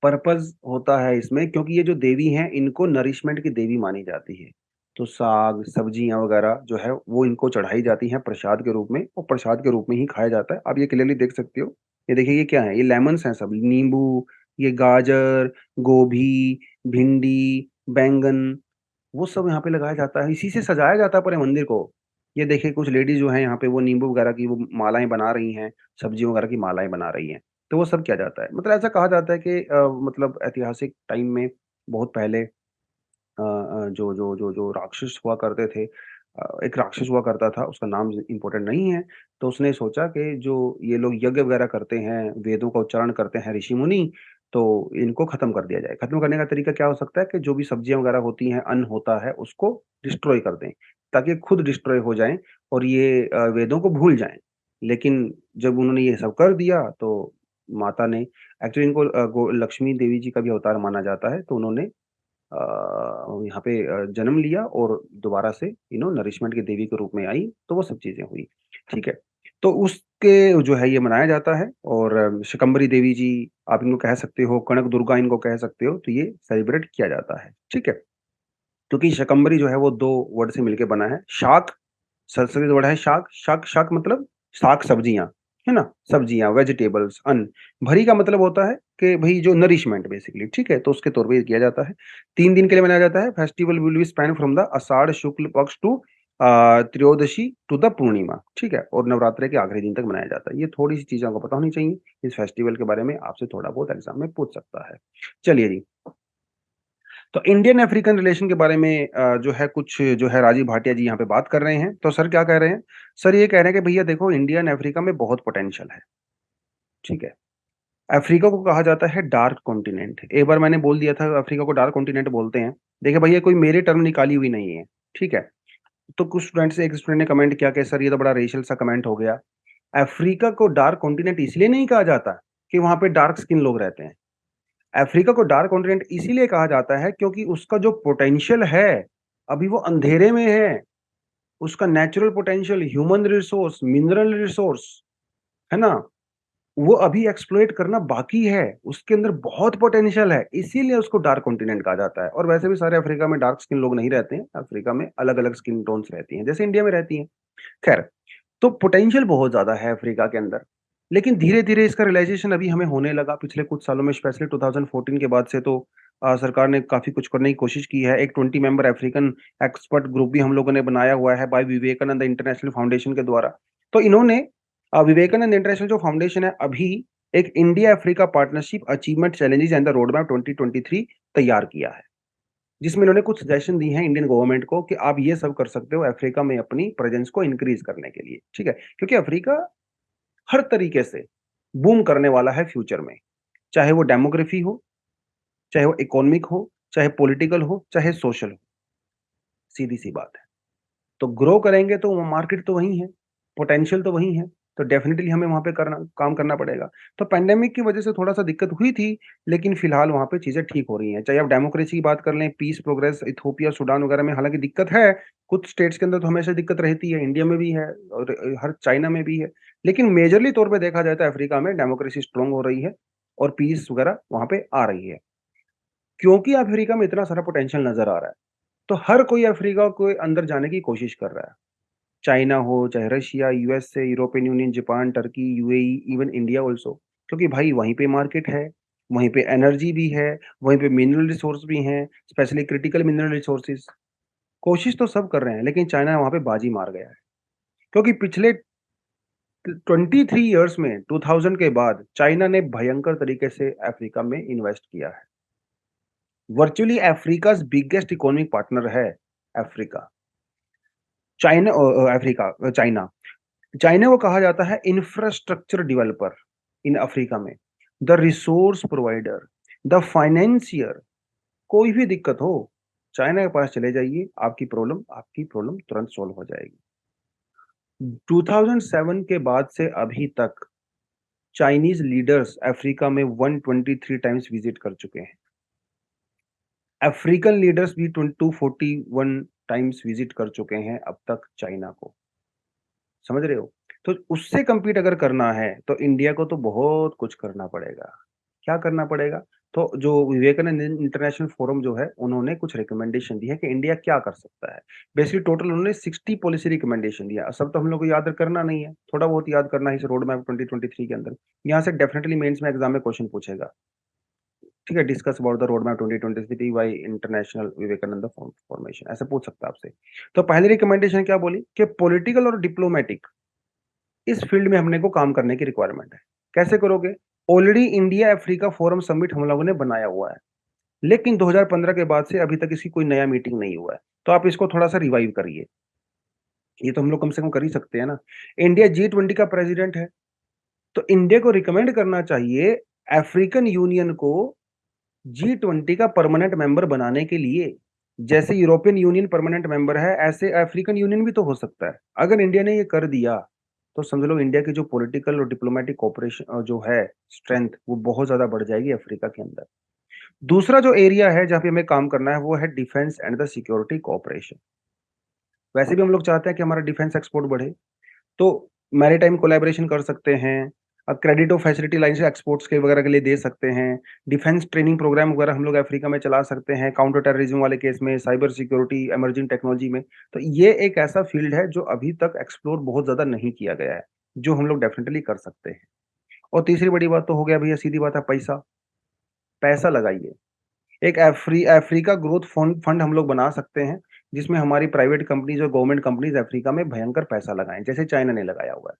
Speaker 1: पर्पज़ होता है इसमें क्योंकि ये जो देवी हैं, इनको नरिशमेंट की देवी मानी जाती है। तो साग, सब्जियाँ वगैरह जो है, वो इनको चढ़ाई जाती हैं प्रसाद के रूप में और प्रसाद के रूप में ही खाया जाता है। आप ये क्लियरली देख सकते हो। ये देखिए ये क्या है? ये लेमन्स हैं सब, नींबू, ये गाजर, गोभी, भिंडी, बैंगन, वो सब यहाँ पे लगाया जाता है। इसी से सजाया जाता है पूरे मंदिर को। ये देखिए कुछ लेडीज़ जो हैं यहाँ पे वो नींबू वगैरह की वो मालाएँ बना रही हैं, सब्जियों वगैरह की मालाएँ बना रही हैं। तो वो सब किया जाता है। मतलब ऐसा कहा जाता है कि मतलब ऐतिहासिक टाइम में बहुत पहले जो राक्षस हुआ करते थे एक राक्षस हुआ करता था, उसका नाम इम्पोर्टेंट नहीं है। तो उसने सोचा कि जो ये लोग यज्ञ वगैरह करते हैं, वेदों का उच्चारण करते हैं ऋषि-मुनि, तो इनको खत्म कर दिया जाए। खत्म करने का तरीका क्या हो सकता है कि जो भी सब्जियाँ वगैरह होती हैं, अन्न होता है, उसको डिस्ट्रॉय कर दें, ताकि खुद डिस्ट्रॉय हो जाएँ और ये वेदों को भूल जाएँ। लेकिन जब उन्होंने ये सब कर दिया, तो माता ने एक्चुअली इनको गो लक्ष्मी देवी जी का भी अवतार माना जाता है, तो उन्होंने यहाँ पे जन्म लिया और दोबारा से नरिशमेंट की देवी के रूप में आई, तो वो सब चीज़ें हुई, ठीक है। तो उसके जो है ये मनाया जाता है और शकंभरी देवी जी आप इनको कह सकते हो, कनक दुर्गा इनको कह सकते हो, तो ये सेलिब्रेट किया जाता है, ठीक है। क्योंकि शकंभरी जो है वो 2 वर्ड से मिलके बना है, शाक संस्कृत वर्ड है शाक, शाक शाक मतलब साग-सब्जियाँ, है ना? सब्जियाँ, वेजिटेबल्स, अन्न। भरी का मतलब होता है कि भई जो नरिशमेंट बेसिकली, ठीक है? तो उसके तौर पे ये किया जाता है। 3 दिन के लिए मनाया जाता है। Festival will be spend from the Ashadh Shukla Paksha to Trayodashi to the Purnima, ठीक है? और नवरात्रि के आखिरी दिन तक मनाया जाता है। ये थोड़ी-सी चीज़ें आपको पता होनी चाहिए। इस फेस्टिवल के बारे में आपसे थोड़ा बहुत एग्ज़ाम में पूछ सकता है। चलिए जी। तो इंडियन अफ्रीकन रिलेशन के बारे में जो है कुछ जो है राजीव भाटिया जी यहाँ पे बात कर रहे हैं। तो सर क्या कह रहे हैं? सर ये कह रहे हैं कि भैया देखो इंडिया एंड अफ्रीका में बहुत पोटेंशियल है, ठीक है? अफ्रीका को कहा जाता है डार्क कॉन्टिनेंट। एक बार मैंने बोल दिया था अफ्रीका को डार्क कॉन्टिनेंट बोलते हैं। देखिए भैया कोई मेरी टर्म निकाली हुई नहीं है, ठीक है? तो कुछ स्टूडेंट्स एक स्टूडेंट ने कमेंट किया कि सर ये तो बड़ा रेशियल सा कमेंट हो गया। अफ्रीका को डार्क कॉन्टिनेंट इसलिए नहीं कहा जाता कि वहाँ पे डार्क स्किन लोग रहते हैं। अफ्रीका को डार्क कॉन्टिनेंट इसीलिए कहा जाता है क्योंकि उसका जो पोटेंशियल है, अभी वो अंधेरे में है। उसका natural potential, human resource, mineral resource, है ना? वो अभी एक्सप्लॉइट करना बाकी है, उसके अंदर बहुत पोटेंशियल है, इसीलिए उसको डार्क कॉन्टिनेंट कहा जाता है। और वैसे भी सारे अफ्रीका में डार्क स्किन लोग नहीं रहते हैं, अफ्रीका में अलग-अलग स्किन टोन्स रहती हैं, जैसे इंडिया में रहती हैं। खैर, तो पोटेंशियल बहुत ज़्यादा है अफ्रीका के अंदर, लेकिन धीरे-धीरे इसका रियलाइज़ेशन अभी हमें होने लगा पिछले कुछ सालों में, स्पेशली 2014 के बाद से तो सरकार ने काफ़ी कुछ करने की कोशिश की है। एक 20 मेंबर अफ्रीकन एक्सपर्ट ग्रुप भी हम लोगों ने बनाया हुआ है बाय विवेकानंद इंटरनेशनल फाउंडेशन के द्वारा। तो इन्होंने विवेकानंद इंटरनेशनल जो फाउंडेशन है अभी एक India Africa partnership achievement challenges and the road map 2023 तैयार किया है। जिसमें इन्होंने कुछ सजेशन दी हैं इंडियन गवर्नमेंट को कि आप ये सब कर सकते हो अफ्रीका में अपनी प्रेजेंस को इंक्रीज करने के लिए, ठीक है? क्योंकि अफ्रीका हर तरीके से बूम करने वाला है फ्यूचर में, चाहे वो डेमोग्राफी हो, चाहे वो इकोनॉमिक हो, चाहे पॉलिटिकल हो, चाहे सोशल हो, सीधी-सी बात है। तो ग्रो करेंगे तो वो मार्केट तो वही है, पोटेंशियल तो वही है, तो डेफिनिटली हमें वहाँ पे काम करना पड़ेगा। तो पैंडेमिक की वजह से थोड़ा-सा दिक्कत हुई थी, लेकिन फिलहाल वहाँ पे चीज़ें ठीक हो रही हैं। चाहे आप डेमोक्रेसी की बात कर लें, पीस, प्रोग्रेस, इथियोपिया, सूडान वगैरह में हालाँकि दिक्कत है, कुछ स्टेट्स के अंदर तो हमेशा दिक्कत रहती है, इंडिया में भी है और हर चाइना में भी है। लेकिन मेजरली तौर पे देखा जाए तो अफ्रीका में डेमोक्रेसी स्ट्रॉन्ग हो रही है और पीस वगैरह वहाँ पे आ रही है। क्योंकि अफ्रीका में इतना सारा पोटेंशियल नज़र आ रहा है, तो हर कोई अफ्रीका के अंदर जाने की कोशिश कर रहा है। चाइना हो, चाहे Russia, USA, European union, Japan, Turkey, UAE, even India also. क्योंकि भाई वहीं पे मार्केट है, वहीं पे एनर्जी भी है, वहीं पे मिनरल रिसोर्स भी हैं, स्पेशली क्रिटिकल मिनरल रिसोर्सेज़। कोशिश तो सब कर रहे हैं, लेकिन चाइना वहाँ पे बाजी मार गया है। क्योंकि पिछले 23 इयर्स में 2000 के बाद चाइना ने भयंकर तरीके से अफ्रीका में इन्वेस्ट किया है। वर्चुअली अफ्रीकाज़ बिगेस्ट इकोनॉमिक पार्टनर है अफ्रीका। चाइना। चाइना को कहा जाता है इंफ्रास्ट्रक्चर डेवलपर इन अफ्रीका में, the resource provider, the financier. कोई भी दिक्कत हो, चाइना के पास चले जाइए, आपकी प्रॉब्लम तुरंत सॉल्व हो जाएगी। 2007 के बाद से अभी तक चाइनीज़ लीडर्स अफ्रीका में 123 टाइम्स विज़िट कर चुके हैं। अफ्रीकन लीडर्स भी 241 टाइम्स विज़िट कर चुके हैं अब तक चाइना को। समझ रहे हो? तो उससे कम्पीट अगर करना है, तो इंडिया को तो बहुत कुछ करना पड़ेगा। क्या करना पड़ेगा? तो जो विवेकानंद इंटरनेशनल फोरम जो है, उन्होंने कुछ रिकमेंडेशन दी है कि इंडिया क्या कर सकता है। बेसिकली टोटल उन्होंने 60 पॉलिसी रिकमेंडेशन दिया। सब तो हम लोग को याद करना नहीं है, थोड़ा बहुत याद करना है इस रोड मैप 2023 के अंदर। यहाँ से डेफिनिटली मेंस में एग्ज़ाम में क्वेश्चन पूछेगा। ठीक है, discuss about the road map 2023 by international Vivekananda formation, ऐसे पूछ सकता है आपसे। तो पहली रिकमेंडेशन क्या बोली कि पॉलिटिकल और डिप्लोमैटिक इस फील्ड में हमने को काम करने की रिक्वायरमेंट है। कैसे करोगे? Already India Africa forum summit हम लोगों ने बनाया हुआ है, लेकिन 2015 के बाद से अभी तक इसकी कोई नया मीटिंग नहीं हुआ है। तो आप इसको थोड़ा-सा रिवाइव करिए। ये तो हम लोग कम से कम कर ही सकते हैं ना। इंडिया G20 का प्रेज़िडेंट है, तो इंडिया को रिकमेंड करना चाहिए अफ्रीकन यूनियन को G20 का परमानेंट मेंबर बनाने के लिए। जैसे यूरोपियन यूनियन परमानेंट मेंबर है, ऐसे अफ्रीकन यूनियन भी तो हो सकता है। अगर इंडिया ने ये कर दिया, तो समझ लो इंडिया की जो पॉलिटिकल और डिप्लोमैटिक कोऑपरेशन जो है स्ट्रेंथ, वो बहुत ज़्यादा बढ़ जाएगी अफ्रीका के अंदर। दूसरा जो एरिया है जहाँ पे हमें काम करना है, वो है defence and the security cooperation. वैसे भी हम लोग चाहते हैं कि हमारा डिफेंस एक्सपोर्ट बढ़े, तो मैरीटाइम कोलैबोरेशन कर सकते हैं। क्रेडिट और फैसिलिटी लाइन से एक्सपोर्ट्स के वगैरह के लिए दे सकते हैं। डिफेंस ट्रेनिंग प्रोग्राम वगैरह हम लोग अफ्रीका में चला सकते हैं, काउंटर टेररिज्म वाले केस में, साइबर सिक्योरिटी, इमर्जिंग टेक्नोलॉजी में। तो ये एक ऐसा फील्ड है जो अभी तक एक्सप्लोर बहुत ज़्यादा नहीं किया गया है, जो हम लोग डेफिनिटली कर सकते हैं। और तीसरी बड़ी बात तो हो गया भैया, सीधी बात है पैसा। पैसा लगाइए। एक अफ्रीका ग्रोथ फंड फंड हम लोग बना सकते हैं, जिसमें हमारी प्राइवेट कंपनीज़ और गवर्नमेंट कंपनीज़ अफ्रीका में भयंकर पैसा लगाएँ, जैसे चाइना ने लगाया हुआ है।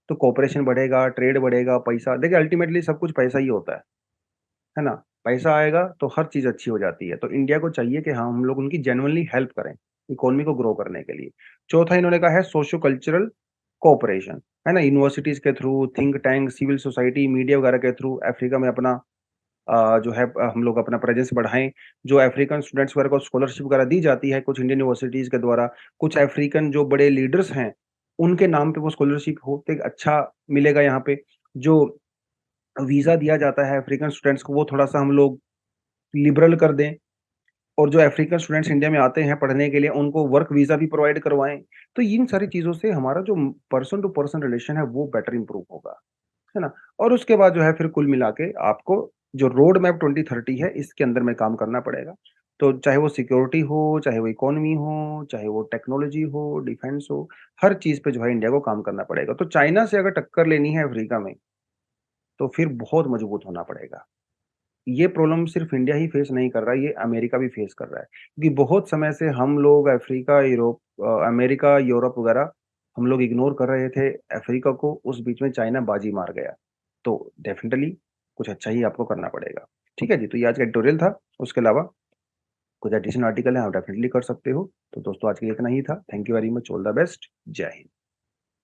Speaker 1: तो कोऑपरेशन बढ़ेगा, ट्रेड बढ़ेगा, पैसा देखिए अल्टीमेटली सब कुछ पैसा ही होता है ना? पैसा आएगा तो हर चीज़ अच्छी हो जाती है। तो इंडिया को चाहिए कि हाँ, हम लोग उनकी जेन्युइनली हेल्प करें, इकोनॉमी को ग्रो करने के लिए। चौथा इन्होंने कहा है सोशियो कल्चरल कोऑपरेशन, है ना? यूनिवर्सिटीज़ के through, think tank, civil society, media वगैरह के थ्रू अफ्रीका में अपना जो है हम लोग अपना प्रेजेंस बढ़ाएँ। जो अफ्रीकन स्टूडेंट्स वगैरह को स्कॉलरशिप वगैरह दी जाती है कुछ इंडियन यूनिवर्सिटीज़ के द्वारा, कुछ अफ्रीकन जो बड़े लीडर्स हैं, उनके नाम पे वो स्कॉलरशिप हो, तो एक अच्छा मिलेगा यहाँ पे। जो वीज़ा दिया जाता है अफ्रीकन स्टूडेंट्स को, वो थोड़ा-सा हम लोग लिबरल कर दें और जो अफ्रीकन स्टूडेंट्स इंडिया में आते हैं पढ़ने के लिए, उनको वर्क वीज़ा भी प्रोवाइड करवाएँ। तो इन सारी चीज़ों से हमारा जो पर्सन टू पर्सन रिलेशन है, वो बेटर इम्प्रूव होगा। है ना? और उसके बाद जो है फिर कुल मिला के आपको जो रोड मैप 2030 है, इसके अंदर में काम करना पड़ेगा। तो चाहे वो सिक्योरिटी हो, चाहे वो इकोनॉमी हो, चाहे वो टेक्नोलॉजी हो, डिफेंस हो, हर चीज़ पे जो है इंडिया को काम करना पड़ेगा। तो चाइना से अगर टक्कर लेनी है अफ्रीका में, तो फिर बहुत मजबूत होना पड़ेगा। ये प्रॉब्लम सिर्फ़ इंडिया ही फेस नहीं कर रहा है, ये अमेरिका भी फेस कर रहा है। क्योंकि बहुत समय से हम लोग अफ्रीका, अमेरिका, यूरोप वगैरह हम लोग इग्नोर कर रहे थे अफ्रीका को, उस बीच में चाइना बाजी मार गया। तो डेफ़िनिटली कुछ अच्छा ही आपको करना पड़ेगा। ठीक है जी, तो ये आज का एडिटोरियल था। उसके अलावा कुछ एडिशनल आर्टिकल हैं, आप डेफ़िनिटली कर सकते हो। तो दोस्तों आज के लिए इतना ही था। Thank you very much, all the best. जय हिंद।